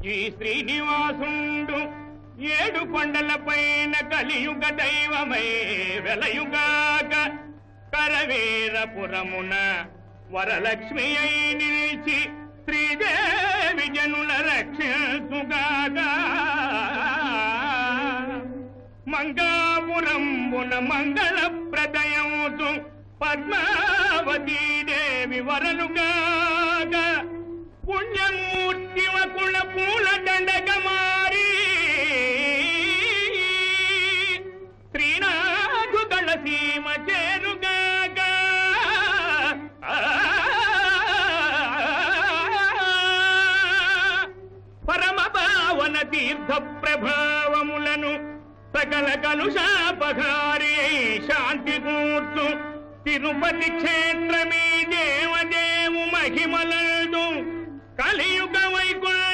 ఈ శ్రీనివాసుండు ఏడు కొండల పైన కలియుగ దైవమై వెలయుగాక కరవీరపురమున వరలక్ష్మి అయి నిలిచి శ్రీదేవి జనుల రక్షించుగాక మంగాపురంబున మంగళ ప్రదయముతు పద్మావతీ దేవి వరలుగాక పుణ్యమూర్తి వకుల పూల దండగ మారి శ్రీనాథు గణసీమ చేరుగాక పరమ పావన తీర్థ ప్రభావములను సకల కలుషాపహారి శాంతి కూర్చు తిరుపతి క్షేత్రమీ దేవదేవు మహిమలదు కలియుగ వైకుంఠ